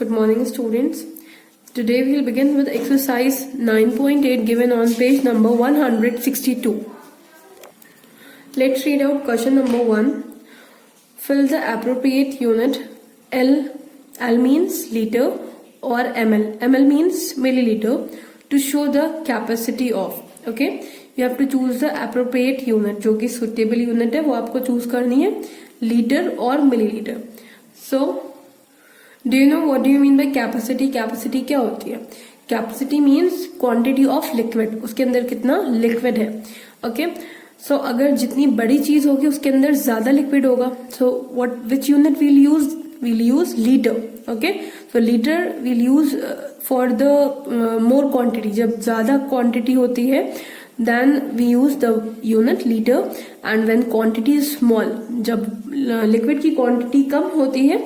Good morning, students. Today we will begin with exercise 9.8 given on page number 162. Let's read out question number 1. Fill the appropriate unit. L means liter or ml. ml means milliliter to show the capacity of. Okay. You have to choose the appropriate unit. जो कि suitable unit है वो आपको choose करनी है. Liter or milliliter. So do you know what do you mean by capacity? Capacity क्या होती है? Capacity means quantity of liquid, उसके अंदर कितना लिक्विड है. ओके, सो अगर जितनी बड़ी चीज होगी उसके अंदर ज्यादा लिक्विड होगा. So what which unit we'll use litre. Okay, so litre will use for the more quantity. जब ज्यादा क्वांटिटी होती है then we use the unit liter, and when quantity is small, जब liquid की quantity कम होती है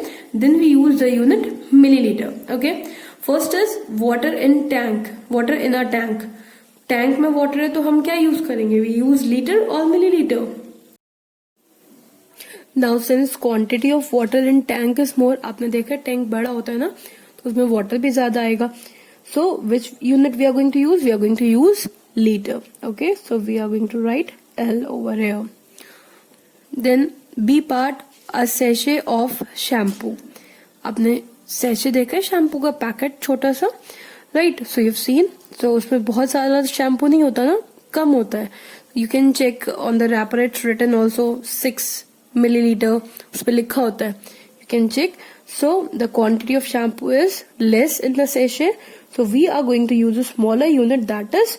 then we use the unit milliliter. Okay, first is water in tank. Water in a tank. Tank में water है तो हम क्या use करेंगे? we use liter or milliliter. Now since quantity of water in tank is more, आपने देखा tank बड़ा होता है ना तो उसमें वाटर भी ज्यादा आएगा. So which unit we are going to use? We are going to use liter. Okay, so we are going to write L over here. Then B part, a sachet of shampoo. आपने sachet देखा है shampoo का packet छोटा सा, right? So you have seen. So उसमें बहुत सारा shampoo नहीं होता ना, कम होता है. You can check on the wrapper, it's written also 6 milliliter, उस पर लिखा होता है. You can check. So the quantity of shampoo is less in the sachet, so we are going to use a smaller unit, that is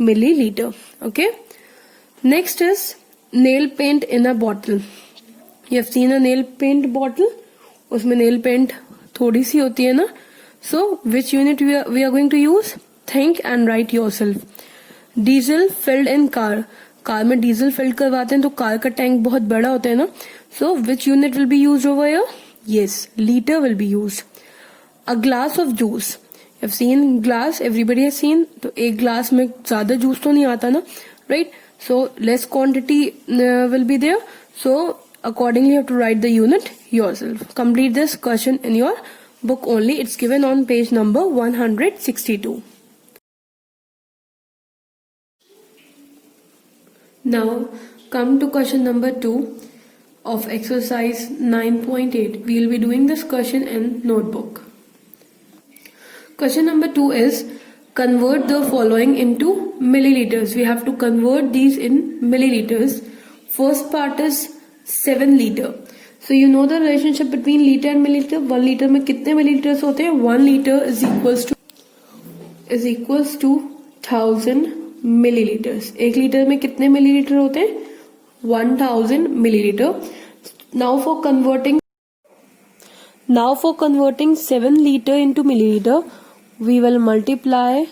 milliliter. Okay, next is nail paint in a bottle. You have seen a nail paint bottle, उसमें nail paint थोड़ी सी होती है ना. So which unit we are going to use? Think and write yourself. Diesel filled in car. Car में diesel fill करवाते हैं तो car का टैंक बहुत बड़ा होता है ना. So which unit will be used over here? Yes, liter will be used. A glass of juice. You've seen glass, everybody has seen. तो एक ग्लास में ज्यादा जूस तो नहीं आता ना, right? So less quantity will be there. So accordingly you have to write the unit yourself. Complete this question in your book only. It's given on page number 162. Now come to question number 2 of exercise 9.8. We will be doing this question in notebook. Question number 2 is convert the following into milliliters. We have to convert these in milliliters. First part is 7 liter. So you know the relationship between liter and milliliter. 1 liter में कितने milliliters होते हैं? 1 liter is equals to 1000 milliliters. 1 liter में कितने milliliter होते हैं? 1000 milliliter. Now for converting 7 liter into milliliter, we will multiply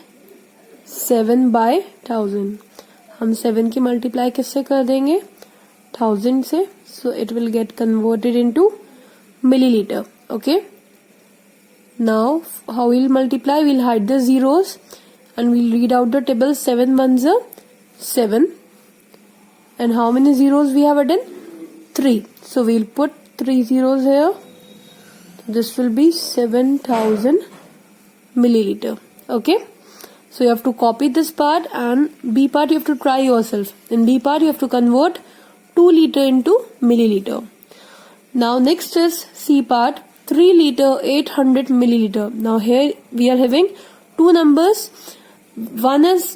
7 by 1000. हम 7 की multiply किससे कर देंगे? 1000 से. So it will get converted into milliliter. Okay. Now how we'll multiply? We'll hide the zeros and we'll read out the table. 7 ones are 7. And how many zeros we have added? 3. So we'll put 3 zeros here. This will be 7000 milliliter. Okay, so you have to copy this part, and B part you have to try yourself. In B part you have to convert 2 liter into milliliter. Now next is C part, 3 liter 800 milliliter. Now here we are having two numbers. One is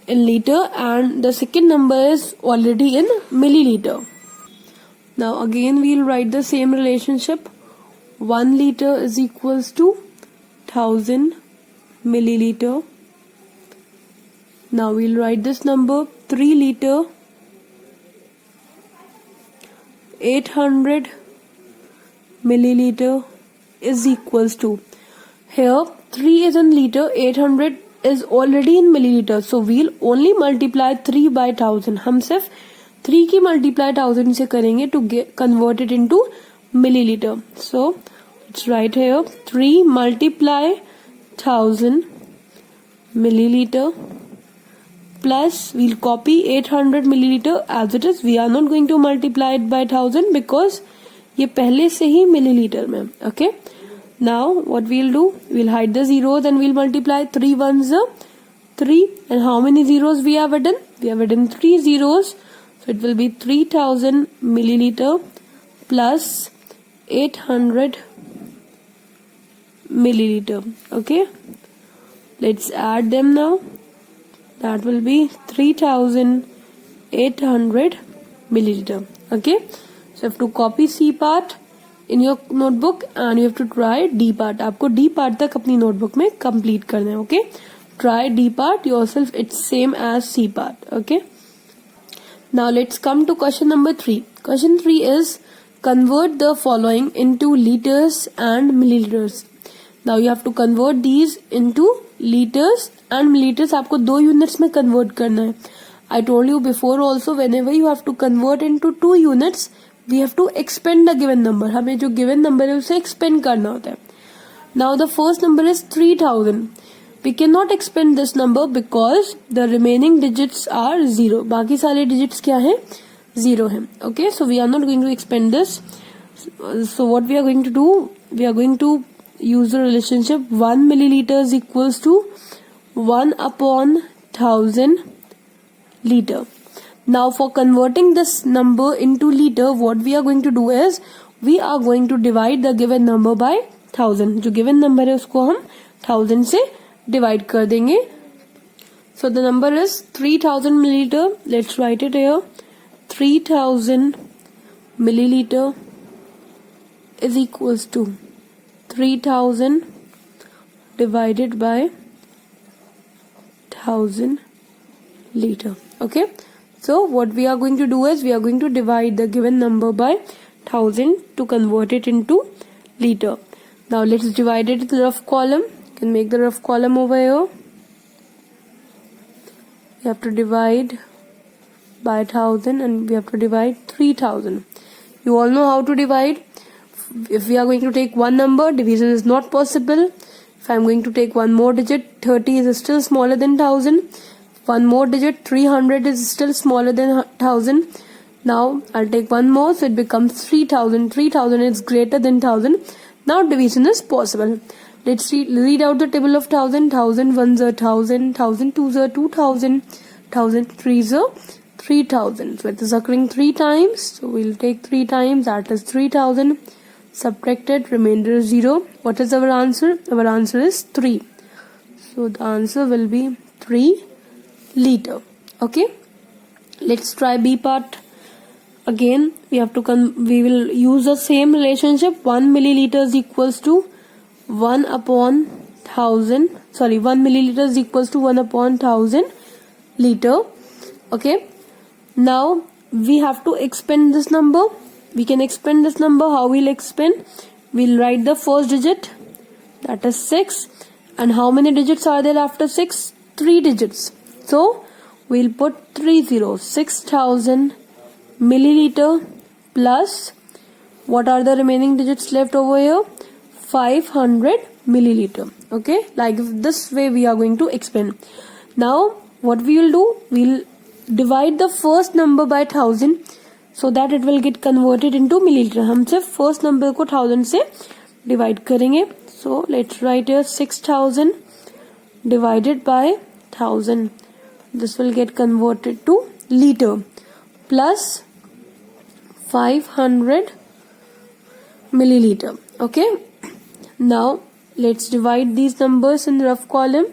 in liter and the second number is already in milliliter. Now again we will write the same relationship. 1 liter is equals to 1000 milliliter. Now we'll write this number. 3 liter 800 milliliter is equals to, here 3 is in liter, 800 is already in milliliter, so we'll only multiply 3 by 1000. हम सिर्फ 3 की multiply 1000 से करेंगे to get convert it into milliliter. So let's write here 3 multiply 1000 milliliter plus we'll copy 800 milliliter as it is. We are not going to multiply it by 1000 because ये पहले से ही milliliter में. Okay, Now what we'll do, we'll hide the zeros and we'll multiply. 3 ones are 3, and how many zeros we have added? We have added 3 zeros, so it will be 3000 milliliter plus 800 milliliter. Okay, let's add them now. That will be 3800 milliliter. Okay, so you have to copy C part in your notebook and you have to try D part. आपको D part तक अपनी notebook में complete करना है. Okay, try D part yourself. It's same as C part. Okay, now let's come to question number 3. Question 3 is convert the following into liters and milliliters. Now you have to convert these into liters and milliliters. आपको 2 units में convert करना है. I told you before also, whenever you have to convert into 2 units, we have to expand the given number. हमें जो given number है उसे expand करना होता है. Now the first number is 3000. We cannot expand this number because the remaining digits are 0. बाकी सारे digits क्या हैं? 0 हैं. Okay, so we are not going to expand this. So what we are going to do? We are going to use the relationship 1 milliliter is equals to 1 upon 1000 liter. Now for converting this number into liter, what we are going to do is we are going to divide the given number by 1000. जो given number है उसको हम 1000 से divide कर देंगे. So the number is 3000 milliliter. Let's write it here. 3000 milliliter is equals to 3000 divided by 1000 liter. Okay, so what we are going to do is we are going to divide the given number by 1000 to convert it into liter. Now let's divide it to the rough column. You can make the rough column over here. We have to divide by 1000 and we have to divide 3000. You all know how to divide. If we are going to take one number, division is not possible. If I am going to take one more digit, 30 is still smaller than 1000. One more digit, 300 is still smaller than 1000. Now I'll take one more, so it becomes 3000. 3000 is greater than 1000. Now division is possible. Let's read out the table of 1000. 1000 ones are 1000, 1000 twos are 2000, 1000 threes are 3000. So it is occurring 3 times. So we'll take 3 times, that is 3000. Subtracted, remainder is 0. What is our answer? Our answer is 3. So the answer will be 3 liter. Okay, let's try B part. Again we have to we will use the same relationship. 1 milliliter is equals to 1 upon 1000. 1 milliliter is equals to 1 upon 1000 liter. Okay, now we have to expand this number. We can expand this number. How we'll expand? We'll write the first digit, that is 6, and how many digits are there after 6? 3 digits. So we'll put 3 zeros. 6000 milliliter plus what are the remaining digits left over here? 500 milliliter. Okay, like this way we are going to expand. Now what we will do? We'll divide the first number by 1000 so that it will get converted into milliliter. हम सिर्फ first number को 1000 से divide करेंगे. So let's write here 6000 divided by 1000. This will get converted to liter plus 500 milliliter. Okay, now let's divide these numbers in the rough column.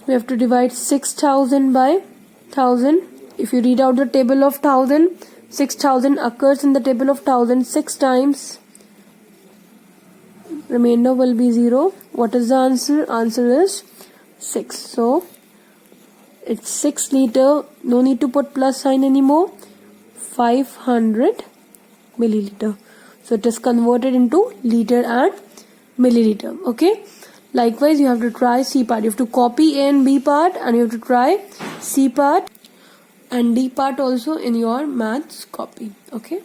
We have to divide 6000 by 1000. If you read out the table of 1000, 6000 occurs in the table of 1000 6 times. Remainder will be 0. What is the answer? Answer is 6. So it's 6 liter. No need to put plus sign anymore. 500 milliliter. So it is converted into liter and milliliter. Okay, likewise you have to try C part. You have to copy A and B part and you have to try C part and D part also in your maths copy. Okay.